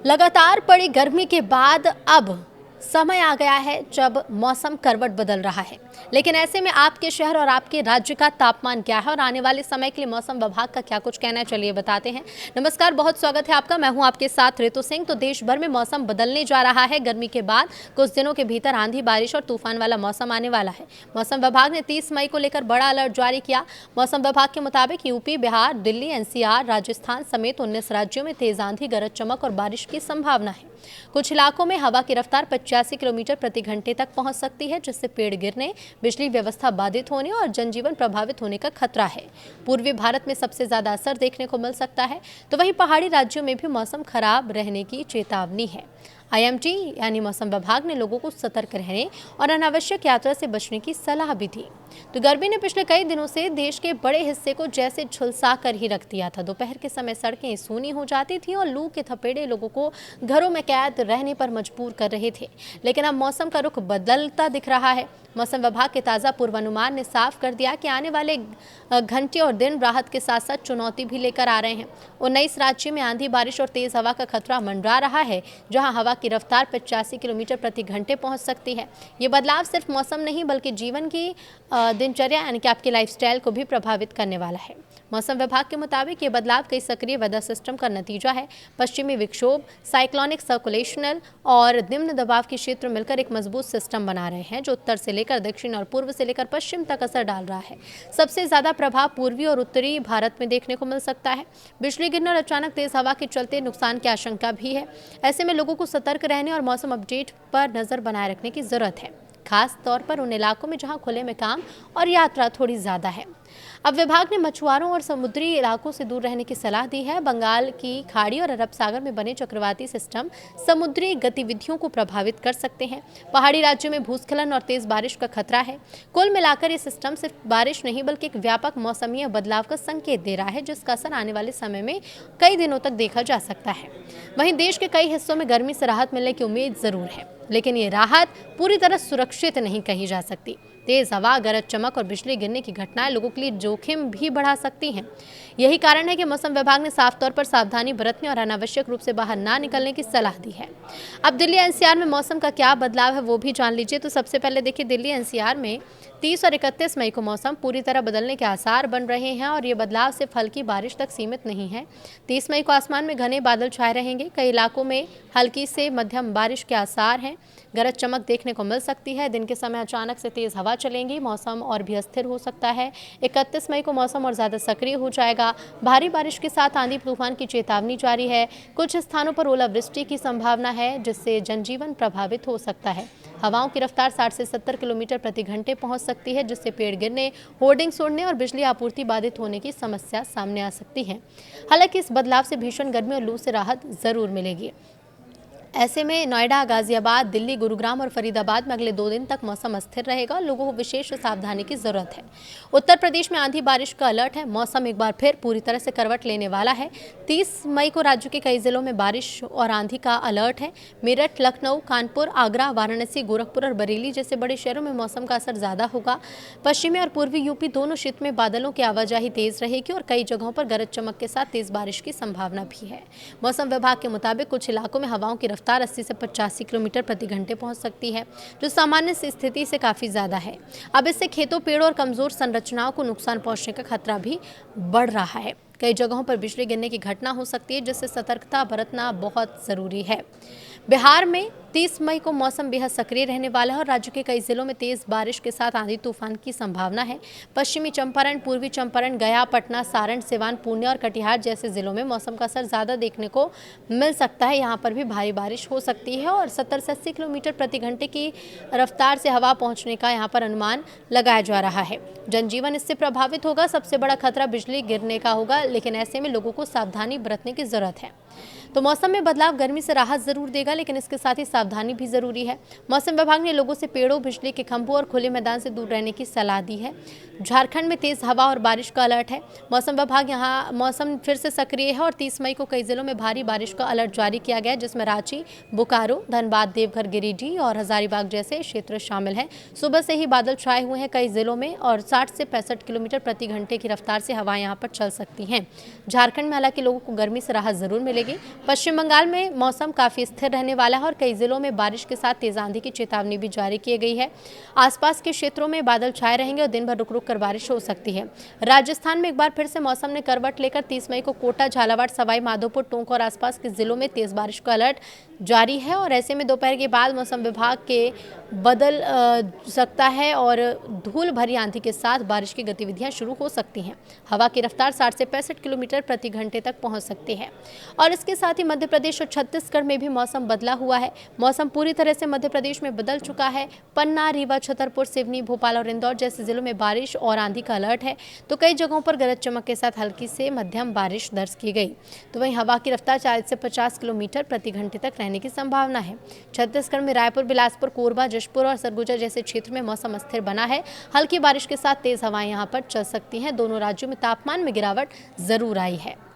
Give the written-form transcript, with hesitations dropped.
लगातार पड़ी गर्मी के बाद अब समय आ गया है जब मौसम करवट बदल रहा है। लेकिन ऐसे में आपके शहर और आपके राज्य का तापमान क्या है और आने वाले समय के लिए मौसम विभाग का क्या कुछ कहना है, चलिए बताते हैं। नमस्कार, बहुत स्वागत है आपका। मैं हूं आपके साथ ऋतु सिंह। तो देश भर में मौसम बदलने जा रहा है। गर्मी के बाद कुछ दिनों के भीतर आंधी, बारिश और तूफान वाला मौसम आने वाला है। मौसम विभाग ने 30 मई को लेकर बड़ा अलर्ट जारी किया। मौसम विभाग के मुताबिक यूपी, बिहार, दिल्ली, एनसीआर, राजस्थान समेत 19 राज्यों में तेज आंधी, गरज चमक और बारिश की संभावना है। कुछ इलाकों में हवा की रफ्तार 85 किलोमीटर प्रति घंटे तक पहुंच सकती है, जिससे पेड़ गिरने, बिजली व्यवस्था बाधित होने और जनजीवन प्रभावित होने का खतरा है। पूर्वी भारत में सबसे ज्यादा असर देखने को मिल सकता है, तो वहीं पहाड़ी राज्यों में भी मौसम खराब रहने की चेतावनी है। आईएमडी यानी मौसम विभाग ने लोगों को सतर्क रहने और अनावश्यक यात्रा से बचने की सलाह भी दी। तो गर्मी ने पिछले कई दिनों से देश के बड़े हिस्से को जैसे झुलसा कर ही रख दिया था। दोपहर के समय सड़कें सूनी हो जाती थी और लू के थपेड़े लोगों को घरों में कैद रहने पर मजबूर कर रहे थे। लेकिन अब मौसम का रुख बदलता दिख रहा है। मौसम विभाग के ताज़ा पूर्वानुमान ने साफ कर दिया कि आने वाले घंटे और दिन राहत के साथ साथ चुनौती भी लेकर आ रहे हैं। 19 राज्यों में आंधी, बारिश और तेज हवा का खतरा मंडरा रहा है, जहां हवा की रफ्तार 85 किलोमीटर प्रति घंटे पहुंच सकती है। ये बदलाव सिर्फ मौसम नहीं बल्कि जीवन की दिनचर्या यानी कि आपके लाइफस्टाइल को भी प्रभावित करने वाला है। मौसम विभाग के मुताबिक ये बदलाव कई सक्रिय वेदर सिस्टम का नतीजा है। पश्चिमी विक्षोभ, साइक्लोनिक सर्कुलेशनल और निम्न दबाव के क्षेत्र मिलकर एक मजबूत सिस्टम बना रहे हैं, जो उत्तर से लेकर दक्षिण और पूर्व से लेकर पश्चिम तक असर डाल रहा है। सबसे ज्यादा प्रभाव पूर्वी और उत्तरी भारत में देखने को मिल सकता है। बिजली गिरने और अचानक तेज हवा के चलते नुकसान की आशंका भी है। ऐसे में लोगों को सतर्क रहने और मौसम अपडेट पर नजर बनाए रखने की जरूरत है, खास तौर पर उन इलाकों में जहां खुले में काम और यात्रा थोड़ी ज्यादा है। अब विभाग ने मछुआरों और समुद्री इलाकों से दूर रहने की सलाह दी है। बंगाल की खाड़ी और अरब सागर में बने चक्रवाती सिस्टम समुद्री गतिविधियों को प्रभावित कर सकते हैं। पहाड़ी राज्यों में भूस्खलन और तेज बारिश का खतरा है। कुल मिलाकर ये सिस्टम सिर्फ बारिश नहीं बल्कि एक व्यापक मौसमी बदलाव का संकेत दे रहा है, जिसका असर आने वाले समय में कई दिनों तक देखा जा सकता है। वहीं देश के कई हिस्सों में गर्मी से राहत मिलने की उम्मीद जरूर है, लेकिन ये राहत पूरी तरह सुरक्षित नहीं कही जा सकती। तेज हवा, गरज चमक और बिजली गिरने की घटनाएं लोगों के लिए जोखिम भी बढ़ा सकती हैं। यही कारण है कि मौसम विभाग ने साफ तौर पर सावधानी बरतने और अनावश्यक रूप से बाहर ना निकलने की सलाह दी है। अब दिल्ली एनसीआर में मौसम का क्या बदलाव है वो भी जान लीजिए। तो सबसे पहले देखिए, दिल्ली एनसीआर में 30 और 31 मई को मौसम पूरी तरह बदलने के आसार बन रहे हैं और ये बदलाव सिर्फ हल्की बारिश तक सीमित नहीं है। 30 मई को आसमान में घने बादल छाए रहेंगे। कई इलाकों में हल्की से मध्यम बारिश के आसार हैं। गरज चमक देखने को मिल सकती है। दिन के समय अचानक से तेज हवा चलेंगी, मौसम और भी अस्थिर हो सकता है। 31 मई को मौसम और ज़्यादा सक्रिय हो जाएगा। भारी बारिश के साथ आंधी तूफान की चेतावनी जारी है। कुछ स्थानों पर ओलावृष्टि की संभावना है, जिससे जनजीवन प्रभावित हो सकता है। हवाओं की रफ्तार 60 से 70 किलोमीटर प्रति घंटे पहुंच सकती है, जिससे पेड़ गिरने, होर्डिंग्स उड़ने और बिजली आपूर्ति बाधित होने की समस्या सामने आ सकती है। हालांकि इस बदलाव से भीषण गर्मी और लू से राहत जरूर मिलेगी। ऐसे में नोएडा, गाजियाबाद, दिल्ली, गुरुग्राम और फरीदाबाद में अगले 2 दिन तक मौसम अस्थिर रहेगा और लोगों को विशेष सावधानी की जरूरत है। उत्तर प्रदेश में आंधी, बारिश का अलर्ट है। मौसम एक बार फिर पूरी तरह से करवट लेने वाला है। 30 मई को राज्य के कई जिलों में बारिश और आंधी का अलर्ट है। मेरठ, लखनऊ, कानपुर, आगरा, वाराणसी, गोरखपुर और बरेली जैसे बड़े शहरों में मौसम का असर ज्यादा होगा। पश्चिमी और पूर्वी यूपी दोनों क्षेत्र में बादलों की आवाजाही तेज रहेगी और कई जगहों पर गरज चमक के साथ तेज बारिश की संभावना भी है। मौसम विभाग के मुताबिक कुछ इलाकों में हवाओं की रफ्तार 80 से 85 किलोमीटर प्रति घंटे पहुंच सकती है, जो सामान्य स्थिति से काफी ज्यादा है। अब इससे खेतों, पेड़ों और कमजोर संरचनाओं को नुकसान पहुंचने का खतरा भी बढ़ रहा है। कई जगहों पर बिजली गिरने की घटना हो सकती है, जिससे सतर्कता बरतना बहुत जरूरी है। बिहार में 30 मई को मौसम बेहद सक्रिय रहने वाला है और राज्य के कई जिलों में तेज बारिश के साथ आंधी तूफान की संभावना है। पश्चिमी चंपारण, पूर्वी चंपारण, गया, पटना, सारण, सिवान, पूर्णिया और कटिहार जैसे जिलों में मौसम का असर ज्यादा देखने को मिल सकता है। यहाँ पर भी भारी बारिश हो सकती है और 70 से 80 किलोमीटर प्रति घंटे की रफ्तार से हवा पहुंचने का यहाँ पर अनुमान लगाया जा रहा है। जनजीवन इससे प्रभावित होगा। सबसे बड़ा खतरा बिजली गिरने का होगा, लेकिन ऐसे में लोगों को सावधानी बरतने की जरूरत है। तो मौसम में बदलाव गर्मी से राहत जरूर देगा, लेकिन इसके साथ ही सावधानी भी जरूरी है। मौसम विभाग ने लोगों से पेड़ों, बिजली के खंभों और खुले मैदान से दूर रहने की सलाह दी है। झारखंड में तेज हवा और बारिश का अलर्ट है। मौसम विभाग यहाँ मौसम फिर से सक्रिय है और 30 मई को कई जिलों में भारी बारिश का अलर्ट जारी किया गया है, जिसमें रांची, बोकारो, धनबाद, देवघर, गिरिडीह और हजारीबाग जैसे क्षेत्र शामिल हैं। सुबह से ही बादल छाए हुए हैं कई जिलों में और 60 से 65 किलोमीटर प्रति घंटे की रफ्तार से हवाएं यहाँ पर चल सकती हैं। झारखंड में हालांकि लोगों को गर्मी से राहत जरूर मिलेगी। पश्चिम बंगाल में मौसम काफ़ी स्थिर रहने वाला है और कई जिलों में बारिश के साथ तेज आंधी की चेतावनी भी जारी की गई है। आसपास के क्षेत्रों में बादल छाए रहेंगे और दिन भर रुक रुक कर बारिश हो सकती है। राजस्थान में एक बार फिर से मौसम ने करवट लेकर 30 मई को कोटा, झालावाड़, सवाई माधोपुर, टोंक और आसपास के जिलों में तेज बारिश का अलर्ट जारी है और ऐसे में दोपहर के बाद मौसम विभाग के बदल सकता है और धूल भरी आंधी के साथ बारिश की गतिविधियां शुरू हो सकती हैं। हवा की रफ्तार 60 से 65 किलोमीटर प्रति घंटे तक पहुंच सकती है और इसके साथ ही मध्य प्रदेश और छत्तीसगढ़ में भी मौसम बदला हुआ है। मौसम पूरी तरह से मध्य प्रदेश में बदल चुका है। पन्ना, रीवा, छतरपुर, सिवनी, भोपाल और इंदौर जैसे जिलों में बारिश और आंधी का अलर्ट है, तो कई जगहों पर गरज चमक के साथ हल्की से मध्यम बारिश दर्ज की गई। तो वहीं हवा की रफ्तार 40 से 50 किलोमीटर प्रति घंटे तक रहने की संभावना है। छत्तीसगढ़ में रायपुर, बिलासपुर, कोरबा, जशपुर और सरगुजा जैसे क्षेत्र में मौसम स्थिर बना है। हल्की बारिश के साथ तेज हवाएं यहां पर चल सकती हैं। दोनों राज्यों में तापमान में गिरावट जरूर आई है।